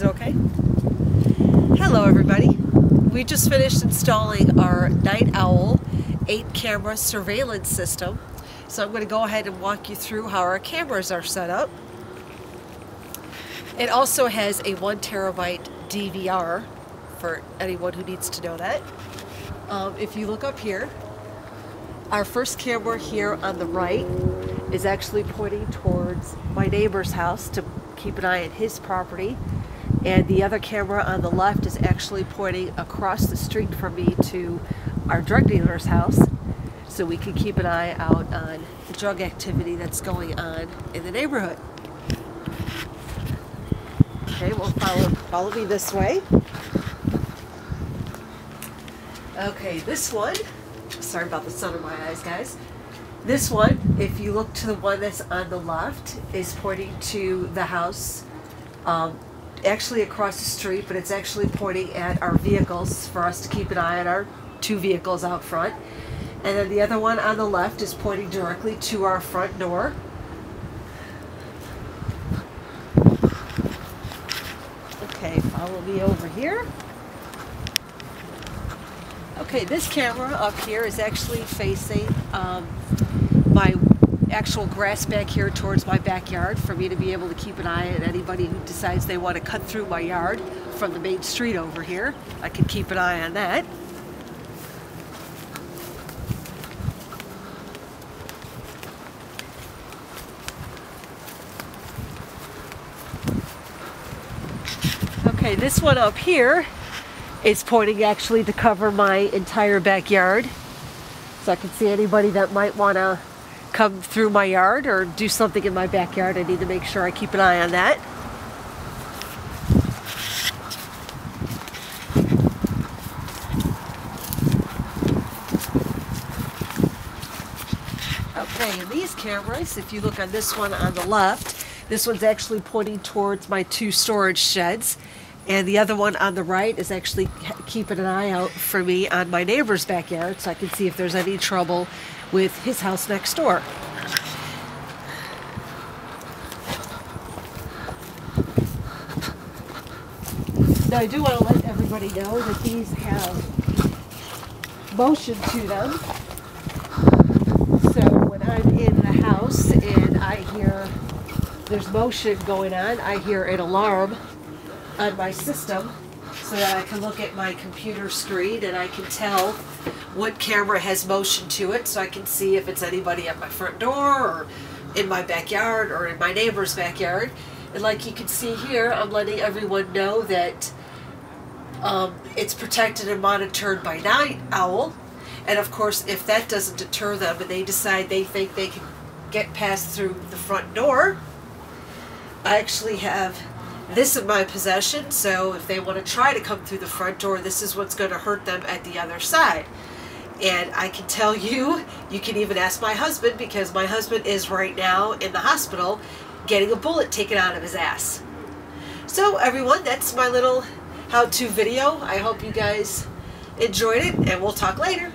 Is it okay? Hello everybody. We just finished installing our Night Owl 8-camera surveillance system. So I'm going to go ahead and walk you through how our cameras are set up. It also has a 1 terabyte DVR for anyone who needs to know that. If you look up here, our first camera here on the right is actually pointing towards my neighbor's house to keep an eye on his property, and the other camera on the left is actually pointing across the street from me to our drug dealer's house, so we can keep an eye out on the drug activity that's going on in the neighborhood. Okay, well, follow me this way. Okay, this one, sorry about the sun in my eyes, guys. This one, if you look to the one that's on the left, is pointing to the house, actually across the street, but it's actually pointing at our vehicles for us to keep an eye on our 2 vehicles out front. And then the other one on the left is pointing directly to our front door. Okay, follow me over here. Okay, this camera up here is actually facing my actual grass back here towards my backyard for me to be able to keep an eye on anybody who decides they want to cut through my yard from the main street over here. I can keep an eye on that. Okay, this one up here is pointing actually to cover my entire backyard, so I can see anybody that might want to come through my yard or do something in my backyard. I need to make sure I keep an eye on that. Okay, and these cameras, if you look on this one on the left, this one's actually pointing towards my 2 storage sheds. And the other one on the right is actually keeping an eye out for me on my neighbor's backyard, so I can see if there's any trouble with his house next door. Now I do want to let everybody know that these have motion to them. So when I'm in the house and I hear there's motion going on, I hear an alarm on my system so that I can look at my computer screen and I can tell what camera has motion to it, so I can see if it's anybody at my front door or in my backyard or in my neighbor's backyard. And like you can see here, I'm letting everyone know that it's protected and monitored by Night Owl. And of course, if that doesn't deter them and they decide they think they can get past through the front door, I actually have this in my possession, so if they want to try to come through the front door, this is what's going to hurt them at the other side. And I can tell you, you can even ask my husband, because my husband is right now in the hospital getting a bullet taken out of his ass. So everyone, that's my little how-to video. I hope you guys enjoyed it, and we'll talk later.